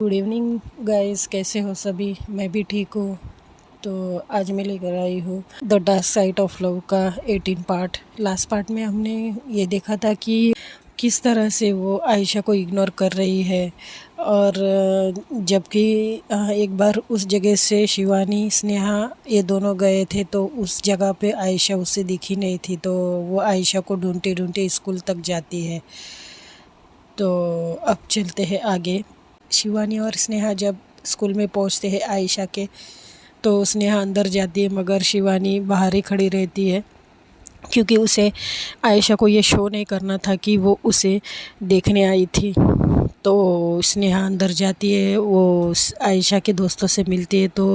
Good evening guys, कैसे हो सभी। मैं भी ठीक हूँ। तो आज मैं लेकर आई हूँ the dark side of love का 18 पार्ट। लास्ट पार्ट में हमने ये देखा था कि किस तरह से वो आयशा को इग्नोर कर रही है, और जबकि एक बार उस जगह से शिवानी स्नेहा ये दोनों गए थे तो उस जगह पे आयशा उससे दिखी नहीं थी। तो वो आयशा को ढूंढते ढूंढते स्कूल तक जाती है। तो अब चलते हैं आगे। शिवानी और स्नेहा जब स्कूल में पहुंचते हैं आयशा के, तो स्नेहा अंदर जाती है मगर शिवानी बाहर ही खड़ी रहती है, क्योंकि उसे आयशा को ये शो नहीं करना था कि वो उसे देखने आई थी। तो स्नेहा अंदर जाती है, वो आयशा के दोस्तों से मिलती है। तो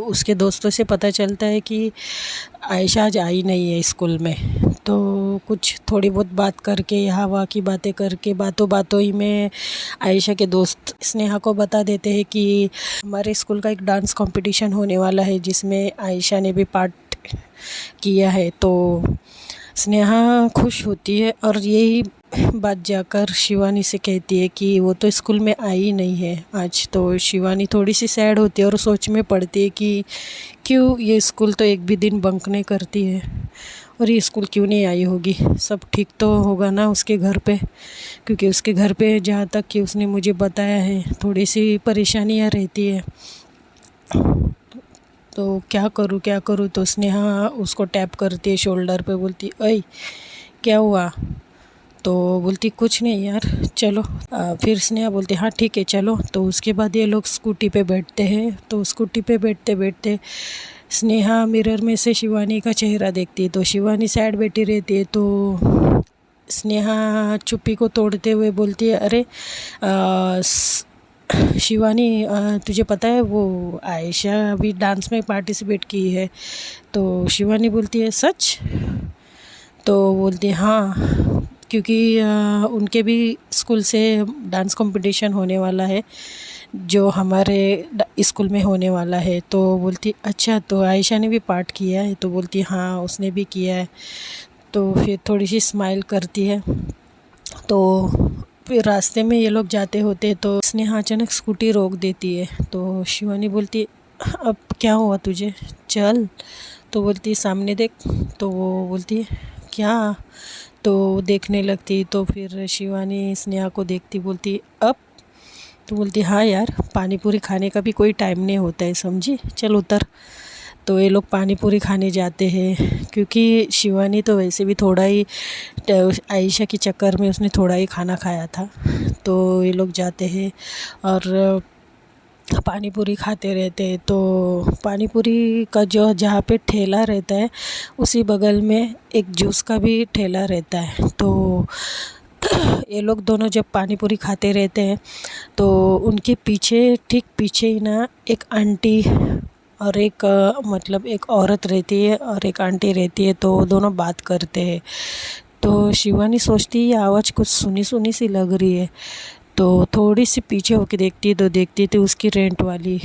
उसके दोस्तों से पता चलता है कि आयशा आज आई नहीं है स्कूल में। तो कुछ थोड़ी बहुत बात करके, यहाँ वहाँ की बातें करके, बातों बातों ही में आयशा के दोस्त स्नेहा को बता देते हैं कि हमारे स्कूल का एक डांस कंपटीशन होने वाला है जिसमें आयशा ने भी पार्ट किया है। तो स्नेहा खुश होती है और यही बात जाकर शिवानी से कहती है कि वो तो स्कूल में आई नहीं है आज। तो शिवानी थोड़ी सी सैड होती है और सोच में पड़ती है कि क्यों ये स्कूल तो एक भी दिन बंक नहीं करती है, और ये स्कूल क्यों नहीं आई होगी। सब ठीक तो होगा ना उसके घर पे, क्योंकि उसके घर पे जहाँ तक कि उसने मुझे बताया है थोड़ी सी परेशानियाँ रहती है। तो क्या करूँ। तो स्नेहा उसको टैप करती है शोल्डर पे, बोलती अय क्या हुआ। तो बोलती कुछ नहीं यार, चलो। फिर स्नेहा बोलती हाँ ठीक है चलो। तो उसके बाद ये लोग स्कूटी पे बैठते हैं। तो स्कूटी पे बैठते बैठते स्नेहा मिरर में से शिवानी का चेहरा देखती है। तो शिवानी साइड बैठी रहती है। तो स्नेहा चुप्पी को तोड़ते हुए बोलती है अरे शिवानी, तुझे पता है वो आयशा अभी डांस में पार्टिसिपेट की है। तो शिवानी बोलती है सच। तो बोलती है हाँ, क्योंकि उनके भी स्कूल से डांस कंपटीशन होने वाला है जो हमारे स्कूल में होने वाला है। तो बोलती अच्छा, तो आयशा ने भी पार्ट किया है। तो बोलती हाँ उसने भी किया है। तो फिर थोड़ी सी स्माइल करती है। तो फिर रास्ते में ये लोग जाते होते तो स्नेहा अचानक स्कूटी रोक देती है। तो शिवानी बोलती अब क्या हुआ तुझे, चल। तो बोलती सामने देख। तो वो बोलती क्या। तो देखने लगती। तो फिर शिवानी स्नेहा को देखती, बोलती अब। तो बोलती हाँ यार, पानी पूरी खाने का भी कोई टाइम नहीं होता है, समझी, चल उतर। तो ये लोग पानी पूरी खाने जाते हैं, क्योंकि शिवानी तो वैसे भी थोड़ा ही आयशा के चक्कर में उसने थोड़ा ही खाना खाया था। तो ये लोग जाते हैं और पानी पूरी खाते रहते हैं। तो पानी पूरी का जो जहाँ पे ठेला रहता है उसी बगल में एक जूस का भी ठेला रहता है। तो ये लोग दोनों जब पानी पूरी खाते रहते हैं तो उनके पीछे, ठीक पीछे ही ना, एक आंटी और एक मतलब एक औरत रहती है और एक आंटी रहती है। तो दोनों बात करते हैं। तो शिवानी सोचती है ये आवाज़ कुछ सुनी सुनी सी लग रही है। तो थोड़ी सी पीछे होके देखती है तो देखती थी उसकी रेंट वाली,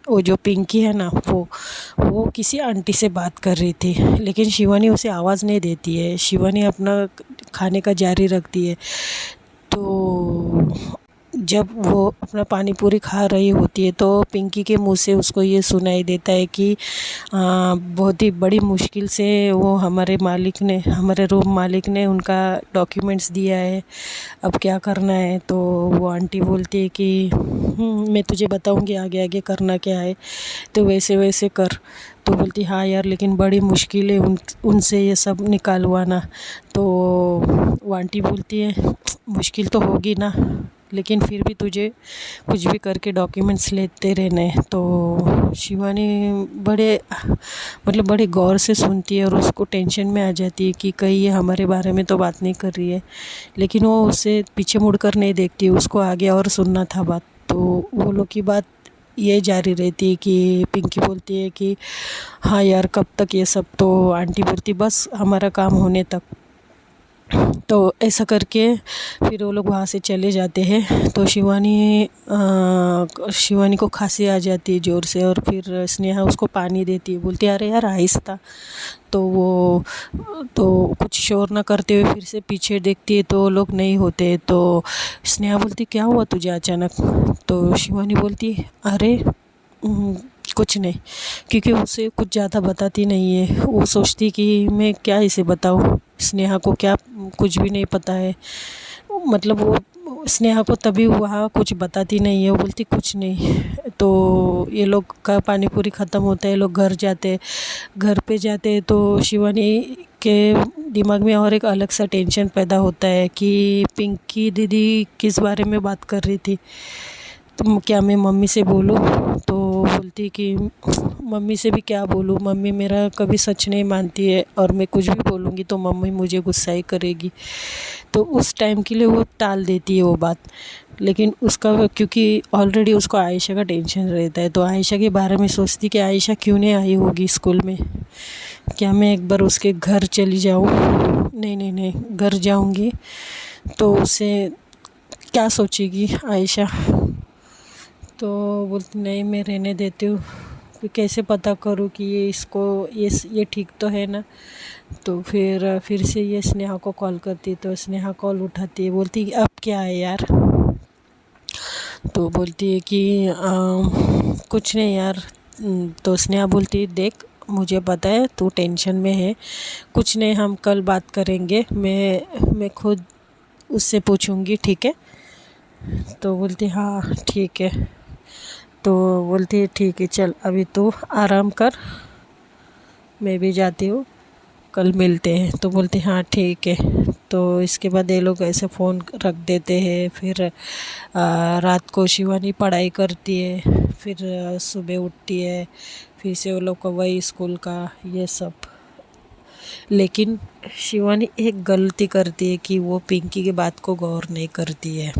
वो जो पिंकी है ना, वो किसी आंटी से बात कर रही थी। लेकिन शिवानी उसे आवाज़ नहीं देती है, शिवानी अपना खाने का जारी रखती है। तो जब वो अपना पानी पूरी खा रही होती है तो पिंकी के मुंह से उसको ये सुनाई देता है कि बहुत ही बड़ी मुश्किल से वो हमारे रूम मालिक ने उनका डॉक्यूमेंट्स दिया है, अब क्या करना है। तो वो आंटी बोलती है कि मैं तुझे बताऊंगी आगे आगे करना क्या है, तो वैसे वैसे कर। तो बोलती हाँ यार, लेकिन बड़ी मुश्किल है उनसे ये सब निकालवाना। तो वो आंटी बोलती है मुश्किल तो होगी ना, लेकिन फिर भी तुझे कुछ भी करके डॉक्यूमेंट्स लेते रहना है। तो शिवानी बड़े गौर से सुनती है और उसको टेंशन में आ जाती है कि कहीं ये हमारे बारे में तो बात नहीं कर रही है। लेकिन वो उससे पीछे मुड़कर नहीं देखती, उसको आगे और सुनना था बात। तो वो लोग की बात ये जारी रहती है कि पिंकी बोलती है कि हाँ यार कब तक ये सब। तो आंटी बोलती बस हमारा काम होने तक। तो ऐसा करके फिर वो लोग वहाँ से चले जाते हैं। तो शिवानी को खांसी आ जाती है ज़ोर से, और फिर स्नेहा उसको पानी देती है, बोलती है अरे यार आहिस्ता। तो वो तो कुछ शोर ना करते हुए फिर से पीछे देखती है तो वो लोग नहीं होते। तो स्नेहा बोलती क्या हुआ तुझे अचानक? तो शिवानी बोलती अरे कुछ नहीं, क्योंकि उसे कुछ ज़्यादा बताती नहीं है। वो सोचती कि मैं क्या इसे बताऊँ, स्नेहा को क्या कुछ भी नहीं पता है। मतलब वो स्नेहा को तभी वहाँ कुछ बताती नहीं है, वो बोलती कुछ नहीं। तो ये लोग का पानी पूरी ख़त्म होता है, ये लोग घर जाते, घर पे जाते तो शिवानी के दिमाग में और एक अलग सा टेंशन पैदा होता है कि पिंकी दीदी किस बारे में बात कर रही थी। तो क्या मैं मम्मी से बोलूँ? तो बोलती कि मम्मी से भी क्या बोलूँ, मम्मी मेरा कभी सच नहीं मानती है, और मैं कुछ भी बोलूँगी तो मम्मी मुझे गुस्सा ही करेगी। तो उस टाइम के लिए वो टाल देती है वो बात। लेकिन उसका क्योंकि ऑलरेडी उसको आयशा का टेंशन रहता है, तो आयशा के बारे में सोचती कि आयशा क्यों नहीं आई होगी स्कूल में, क्या मैं एक बार उसके घर चली जाऊँ? नहीं नहीं नहीं, घर जाऊँगी तो उसे क्या सोचेगी आयशा? तो बोलती नहीं मैं रहने देती हूँ, फिर कैसे पता करूँ कि ये ठीक तो है ना। तो फिर से ये स्नेहा को कॉल करती, तो स्नेहा कॉल उठाती है, बोलती अब क्या है यार? तो बोलती है कि कुछ नहीं यार। तो स्नेहा बोलती है देख मुझे पता है तू टेंशन में है, कुछ नहीं हम कल बात करेंगे, मैं खुद उससे पूछूंगी, ठीक है? तो बोलती हाँ ठीक है। तो बोलती है ठीक है चल अभी तू आराम कर, मैं भी जाती हूँ, कल मिलते हैं। तो बोलती हाँ ठीक है। तो इसके बाद ये लोग ऐसे फ़ोन रख देते हैं। फिर रात को शिवानी पढ़ाई करती है, फिर सुबह उठती है, फिर से वो लोग का वही स्कूल का ये सब। लेकिन शिवानी एक गलती करती है कि वो पिंकी की बात को गौर नहीं करती है।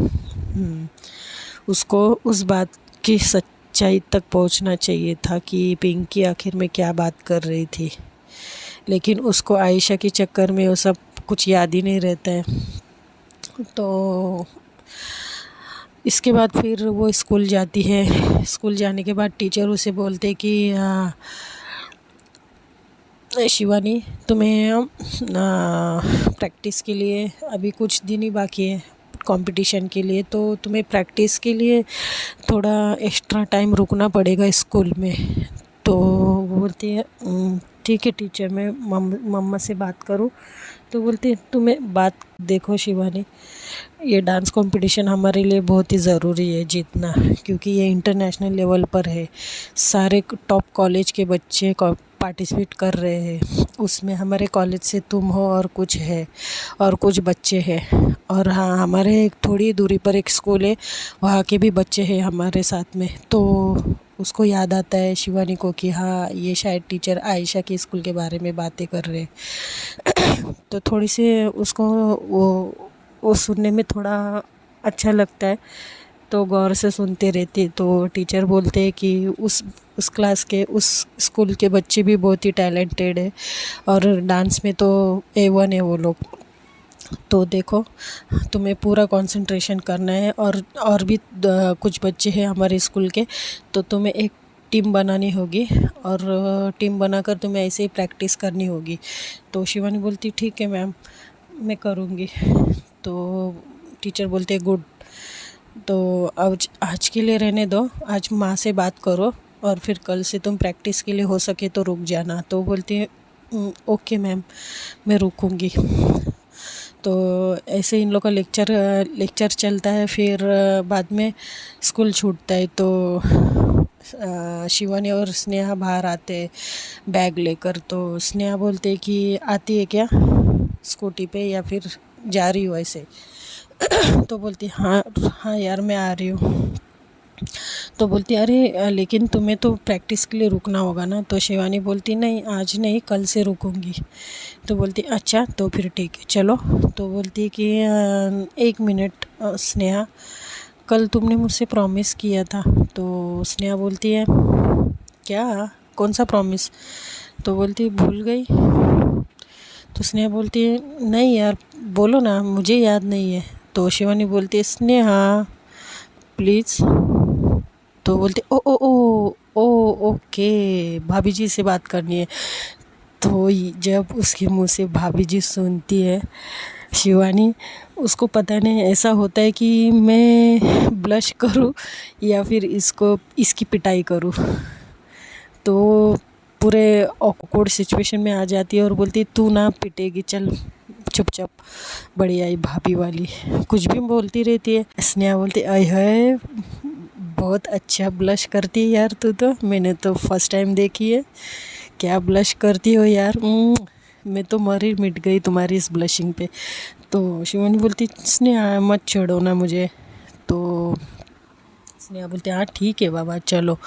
उसको उस बात की सच्चाई तक पहुंचना चाहिए था कि पिंकी आखिर में क्या बात कर रही थी, लेकिन उसको आयशा के चक्कर में वो सब कुछ याद ही नहीं रहता है। तो इसके बाद फिर वो स्कूल जाती है। स्कूल जाने के बाद टीचर उसे बोलते कि शिवानी तुम्हें प्रैक्टिस के लिए अभी कुछ दिन ही बाकी है कंपटीशन के लिए, तो तुम्हें प्रैक्टिस के लिए थोड़ा एक्स्ट्रा टाइम रुकना पड़ेगा स्कूल में। तो वो बोलती है ठीक है टीचर, मैं मम्मा से बात करूँ? तो बोलती है तुम्हें बात देखो शिवानी, ये डांस कंपटीशन हमारे लिए बहुत ही ज़रूरी है जीतना, क्योंकि ये इंटरनेशनल लेवल पर है। सारे टॉप कॉलेज के बच्चे पार्टिसिपेट कर रहे हैं उसमें, हमारे कॉलेज से तुम हो और कुछ है और कुछ बच्चे हैं, और हाँ हमारे एक थोड़ी दूरी पर एक स्कूल है, वहाँ के भी बच्चे हैं हमारे साथ में। तो उसको याद आता है शिवानी को कि हाँ ये शायद टीचर आयशा के स्कूल के बारे में बातें कर रहे हैं। तो थोड़ी सी उसको वो सुनने में थोड़ा अच्छा लगता है, तो गौर से सुनते रहती। तो टीचर बोलते हैं कि उस क्लास के उस स्कूल के बच्चे भी बहुत ही टैलेंटेड है, और डांस में तो A1 है वो लोग। तो देखो तुम्हें पूरा कंसंट्रेशन करना है, और भी कुछ बच्चे हैं हमारे स्कूल के, तो तुम्हें एक टीम बनानी होगी, और टीम बनाकर तुम्हें ऐसे ही प्रैक्टिस करनी होगी। तो शिवानी बोलती ठीक है मैम मैं करूँगी। तो टीचर बोलते गुड, तो आज के लिए रहने दो, आज माँ से बात करो, और फिर कल से तुम प्रैक्टिस के लिए हो सके तो रुक जाना। तो बोलती है ओके मैम मैं रुकूँगी। तो ऐसे इन लोग का लेक्चर चलता है। फिर बाद में स्कूल छूटता है, तो शिवानी और स्नेहा बाहर आते बैग लेकर। तो स्नेहा बोलते कि आती है क्या स्कूटी पे, या फिर जा रही हो ऐसे? तो बोलती हाँ हाँ यार मैं आ रही हूँ। तो बोलती अरे लेकिन तुम्हें तो प्रैक्टिस के लिए रुकना होगा ना। तो शिवानी बोलती नहीं आज नहीं कल से रुकूंगी। तो बोलती अच्छा तो फिर ठीक है चलो। तो बोलती कि एक मिनट स्नेहा, कल तुमने मुझसे प्रॉमिस किया था। तो स्नेहा बोलती है क्या, कौन सा प्रॉमिस? तो बोलती भूल गई। तो स्नेहा बोलती है नहीं यार, बोलो ना, मुझे याद नहीं है। तो शिवानी बोलती है स्नेहा प्लीज़। तो बोलते ओ ओ ओ ओ ओके, भाभी जी से बात करनी है। तो जब उसके मुंह से भाभी जी सुनती है शिवानी, उसको पता नहीं ऐसा होता है कि मैं ब्लश करूं या फिर इसको इसकी पिटाई करूं। तो पूरे ऑकवर्ड सिचुएशन में आ जाती है और बोलती है तू ना पिटेगी, चल चुपचाप, बढ़िया ही भाभी वाली कुछ भी बोलती रहती है। स्नेहा बोलती आय है, बहुत अच्छा ब्लश करती है यार तू, तो मैंने तो फर्स्ट टाइम देखी है, क्या ब्लश करती हो यार। मैं तो मरी मिट गई तुम्हारी इस ब्लशिंग पे। तो शिवानी बोलती स्नेहा मत छोड़ो ना मुझे। तो स्नेहा बोलती हाँ ठीक है बाबा चलो।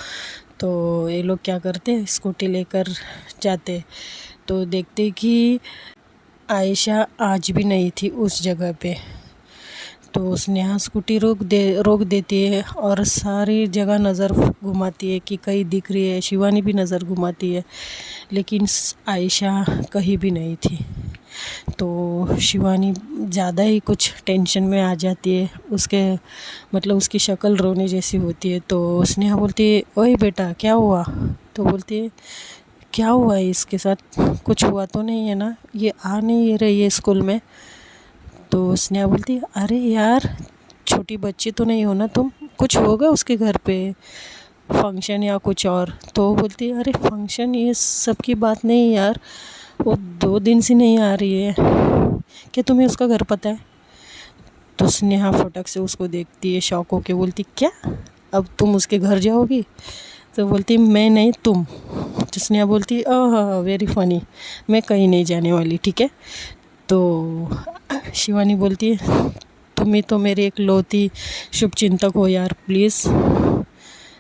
तो ये लोग क्या करते, स्कूटी लेकर जाते, तो देखते कि आयशा आज भी नहीं थी उस जगह पे। तो स्नेहा स्कूटी रोक देती है और सारी जगह नज़र घुमाती है कि कहीं दिख रही है। शिवानी भी नज़र घुमाती है, लेकिन आयशा कहीं भी नहीं थी। तो शिवानी ज़्यादा ही कुछ टेंशन में आ जाती है, उसके मतलब उसकी शक्ल रोने जैसी होती है। तो स्नेहा बोलती है ओए बेटा क्या हुआ। तो बोलती है क्या हुआ है इसके साथ, कुछ हुआ तो नहीं है ना, ये आ नहीं रही है स्कूल में। तो स्नेहा बोलती है अरे यार छोटी बच्ची तो नहीं हो ना तुम, कुछ होगा उसके घर पे फंक्शन या कुछ और। तो बोलती है अरे फंक्शन ये सब की बात नहीं यार, वो 2 दिन से नहीं आ रही है, क्या तुम्हें उसका घर पता है। तो स्नेहा फटक से उसको देखती है शॉक होके, बोलती क्या अब तुम उसके घर जाओगी। तो बोलती मैं नहीं तुम। तो स्नेहा बोलती वेरी फनी, मैं कहीं नहीं जाने वाली ठीक है। तो शिवानी बोलती है तुम ही तो मेरी एक लौती शुभचिंतक हो यार, प्लीज़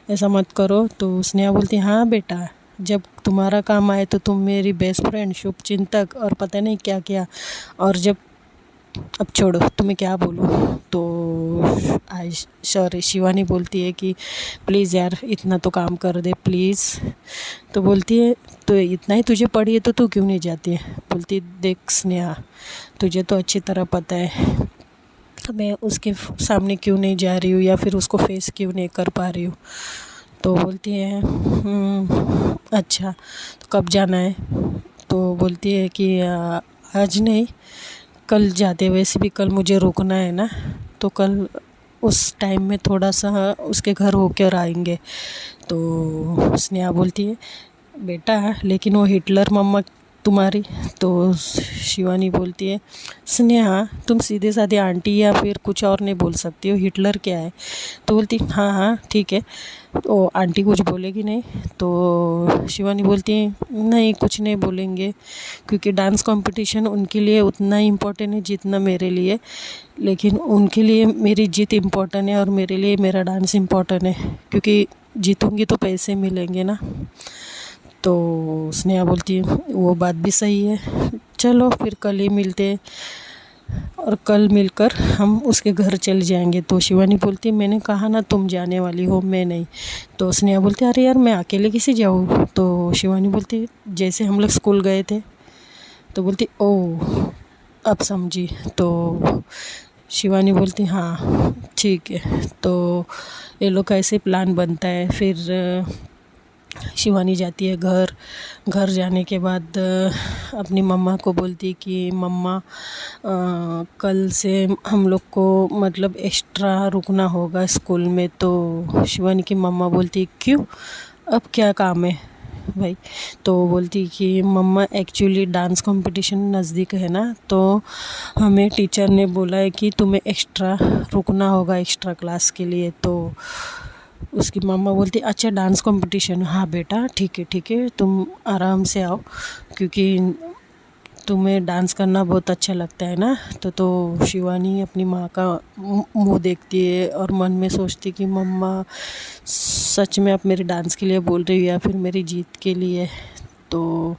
ऐसा मत करो। तो स्नेहा बोलती हाँ बेटा, जब तुम्हारा काम आए तो तुम मेरी बेस्ट फ्रेंड शुभचिंतक और पता नहीं क्या क्या, और जब अब छोड़ो तुम्हें क्या बोलूँ। तो सॉरी शिवानी बोलती है कि प्लीज़ यार इतना तो काम कर दे प्लीज़। तो बोलती है तो इतना ही तुझे पड़ी है तो तू क्यों नहीं जाती है। बोलती देख स्नेहा तुझे तो अच्छी तरह पता है मैं उसके सामने क्यों नहीं जा रही हूँ या फिर उसको फेस क्यों नहीं कर पा रही हूँ। तो बोलती है अच्छा तो कब जाना है। तो बोलती है कि आज नहीं कल जाते, वैसे भी कल मुझे रुकना है ना, तो कल उस टाइम में थोड़ा सा उसके घर होकर आएंगे। तो स्नेहा बोलती है बेटा लेकिन वो हिटलर मम्मा तुम्हारी। तो शिवानी बोलती है स्नेहा तुम सीधे साधे आंटी या फिर कुछ और नहीं बोल सकती हो, हिटलर क्या है। तो बोलती हाँ हाँ ठीक है। तो आंटी कुछ बोलेगी नहीं। तो शिवानी बोलती है नहीं कुछ नहीं बोलेंगे, क्योंकि डांस कंपटीशन उनके लिए उतना ही इम्पोर्टेंट है जितना मेरे लिए, लेकिन उनके लिए मेरी जीत इम्पोर्टेंट है और मेरे लिए मेरा डांस इम्पोर्टेंट है, क्योंकि जीतूंगी तो पैसे मिलेंगे ना। तो स्नेहा बोलती है वो बात भी सही है, चलो फिर कल ही मिलते और कल मिलकर हम उसके घर चल जाएंगे। तो शिवानी बोलती मैंने कहा ना तुम जाने वाली हो, मैं नहीं। तो स्नेहा बोलती अरे यार मैं अकेले कैसे जाऊँ। तो शिवानी बोलती जैसे हम लोग स्कूल गए थे। तो बोलती ओह अब समझी। तो शिवानी बोलती हाँ ठीक है। तो ये लोग का ऐसे प्लान बनता है। फिर शिवानी जाती है घर जाने के बाद अपनी मम्मा को बोलती कि मम्मा कल से हम लोग को मतलब एक्स्ट्रा रुकना होगा स्कूल में। तो शिवानी की मम्मा बोलती क्यों, अब क्या काम है भाई। तो बोलती कि मम्मा एक्चुअली डांस कंपटीशन नज़दीक है ना, तो हमें टीचर ने बोला है कि तुम्हें एक्स्ट्रा रुकना होगा एक्स्ट्रा क्लास के लिए। तो उसकी मम्मा बोलती अच्छा डांस कंपटीशन, हाँ बेटा ठीक है तुम आराम से आओ, क्योंकि तुम्हें डांस करना बहुत अच्छा लगता है ना। तो शिवानी अपनी माँ का मुंह देखती है और मन में सोचती कि मम्मा सच में आप मेरे डांस के लिए बोल रही हो या फिर मेरी जीत के लिए। तो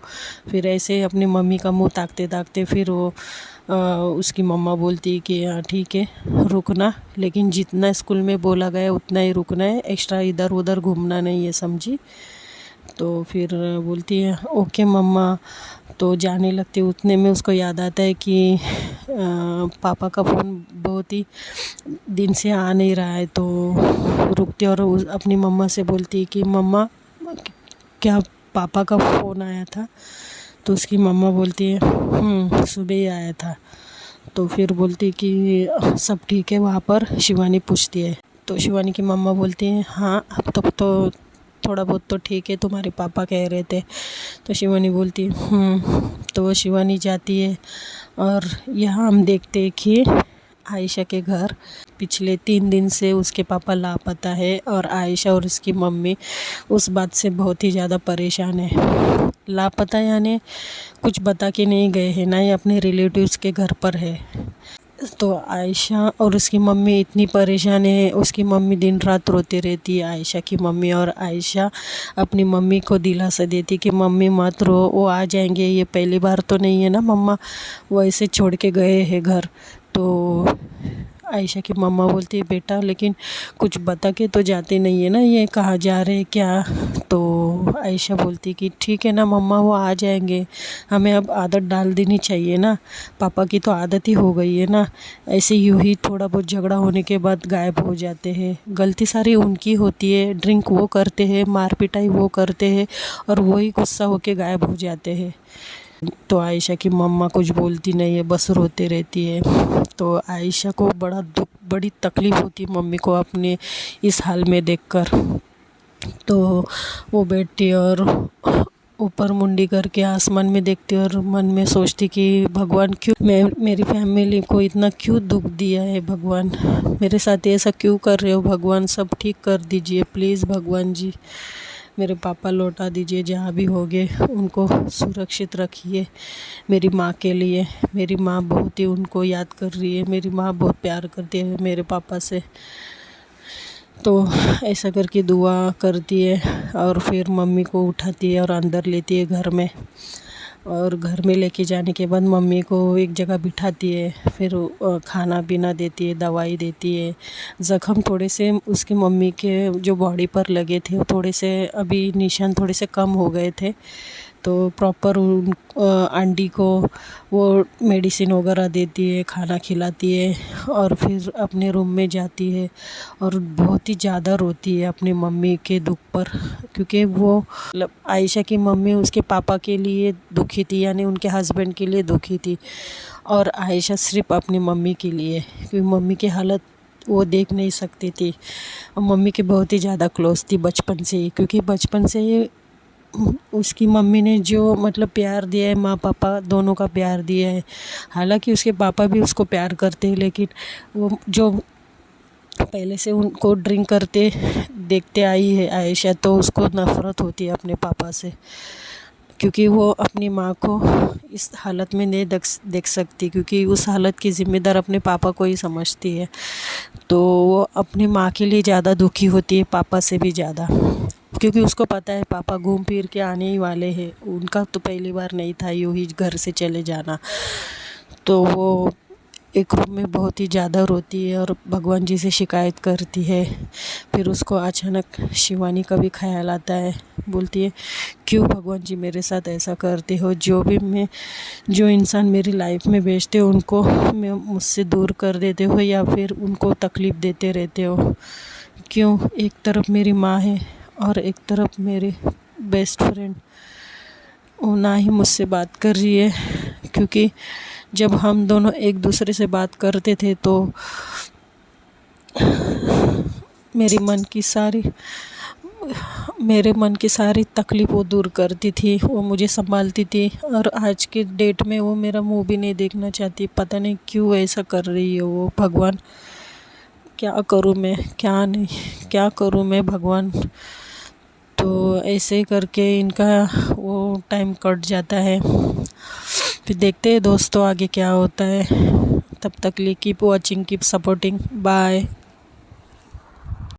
फिर ऐसे अपनी मम्मी का मुंह ताकते ताकते फिर वो उसकी मम्मा बोलती कि हाँ ठीक है रुकना, लेकिन जितना स्कूल में बोला गया उतना ही रुकना है, एक्स्ट्रा इधर उधर घूमना नहीं है, समझी। तो फिर बोलती है ओके मम्मा। तो जाने लगती, उतने में उसको याद आता है कि पापा का फ़ोन बहुत ही दिन से आ नहीं रहा है। तो रुकती और अपनी मम्मा से बोलती है कि मम्मा क्या पापा का फ़ोन आया था? तो उसकी मम्मा बोलती है सुबह ही आया था। तो फिर बोलती कि सब ठीक है वहाँ पर? शिवानी पूछती है। तो शिवानी की मम्मा बोलती है हाँ अब तक तो थोड़ा बहुत तो ठीक है, तुम्हारे पापा कह रहे थे। तो शिवानी बोलती है तो शिवानी जाती है और यहाँ हम देखते हैं कि आयशा के घर पिछले 3 दिन से उसके पापा लापता है और आयशा और उसकी मम्मी उस बात से बहुत ही ज़्यादा परेशान है। लापता यानी कुछ बता के नहीं गए हैं, ना ही अपने रिलेटिव्स के घर पर है। तो आयशा और उसकी मम्मी इतनी परेशान है, उसकी मम्मी दिन रात रोती रहती है आयशा की मम्मी। और आयशा अपनी मम्मी को दिलासा देती कि मम्मी मत रो, वो आ जाएंगे, ये पहली बार तो नहीं है ना मम्मा वो ऐसे छोड़ के गए हैं घर। तो आयशा की मम्मा बोलती है बेटा लेकिन कुछ बता के तो जाते नहीं है ना, ये कहाँ जा रहे हैं क्या? तो आयशा बोलती कि ठीक है ना मम्मा वो आ जाएंगे, हमें अब आदत डाल देनी चाहिए ना, पापा की तो आदत ही हो गई है ना, ऐसे यूं ही थोड़ा बहुत झगड़ा होने के बाद गायब हो जाते हैं। गलती सारी उनकी होती है, ड्रिंक वो करते हैं, मार पिटाई वो करते हैं और वही गुस्सा होके गायब हो जाते हैं। तो आयशा की मम्मा कुछ बोलती नहीं है, बस रोते रहती है। तो आयशा को बड़ा दुख, बड़ी तकलीफ़ होती है मम्मी को अपने इस हाल में देखकर। तो वो बैठती है और ऊपर मुंडी करके आसमान में देखती है और मन में सोचती कि भगवान क्यों मेरी फैमिली को इतना क्यों दुख दिया है, भगवान मेरे साथ ऐसा क्यों कर रहे हो, भगवान सब ठीक कर दीजिए प्लीज़ भगवान जी, मेरे पापा लौटा दीजिए, जहाँ भी होंगे उनको सुरक्षित रखिए मेरी माँ के लिए। मेरी माँ बहुत ही उनको याद कर रही है, मेरी माँ बहुत प्यार करती है मेरे पापा से। तो ऐसा करके दुआ करती है और फिर मम्मी को उठाती है और अंदर लेती है घर में। और घर में लेके जाने के बाद मम्मी को एक जगह बिठाती है, फिर खाना पीना देती है, दवाई देती है। ज़ख़म थोड़े से उसकी मम्मी के जो बॉडी पर लगे थे वो थोड़े से अभी निशान थोड़े से कम हो गए थे। तो प्रॉपर उन आंटी को वो मेडिसिन वगैरह देती है, खाना खिलाती है और फिर अपने रूम में जाती है और बहुत ही ज़्यादा रोती है अपनी मम्मी के दुख पर। क्योंकि वो मतलब आयशा की मम्मी उसके पापा के लिए दुखी थी, यानी उनके हस्बैंड के लिए दुखी थी, और आयशा सिर्फ अपनी मम्मी के लिए, क्योंकि मम्मी की हालत वो देख नहीं सकती थी। और मम्मी के बहुत ही ज़्यादा क्लोज थी बचपन से ही, क्योंकि बचपन से ही उसकी मम्मी ने जो मतलब प्यार दिया है, माँ पापा दोनों का प्यार दिया है। हालांकि उसके पापा भी उसको प्यार करते हैं, लेकिन वो जो पहले से उनको ड्रिंक करते देखते आई है आयशा, तो उसको नफ़रत होती है अपने पापा से, क्योंकि वो अपनी माँ को इस हालत में नहीं देख सकती, क्योंकि उस हालत की ज़िम्मेदार अपने पापा को ही समझती है। तो वो अपनी माँ के लिए ज़्यादा दुखी होती है, पापा से भी ज़्यादा, क्योंकि उसको पता है पापा घूम फिर के आने ही वाले हैं। उनका तो पहली बार नहीं था यूँ ही घर से चले जाना। तो वो एक रूम में बहुत ही ज़्यादा रोती है और भगवान जी से शिकायत करती है। फिर उसको अचानक शिवानी का भी ख्याल आता है, बोलती है क्यों भगवान जी मेरे साथ ऐसा करते हो, जो इंसान मेरी लाइफ में भेजते हो उनको मुझसे दूर कर देते हो या फिर उनको तकलीफ़ देते रहते हो। क्यों एक तरफ मेरी माँ है और एक तरफ मेरे बेस्ट फ्रेंड वो ना ही मुझसे बात कर रही है, क्योंकि जब हम दोनों एक दूसरे से बात करते थे तो मेरे मन की सारी तकलीफ़ वो दूर करती थी, वो मुझे संभालती थी। और आज के डेट में वो मेरा मुंह भी नहीं देखना चाहती, पता नहीं क्यों ऐसा कर रही है वो। भगवान क्या करूँ मैं, क्या करूँ मैं भगवान। तो ऐसे करके इनका वो टाइम कट जाता है। फिर देखते हैं दोस्तों आगे क्या होता है। तब तक लिए keep watching, keep supporting, bye.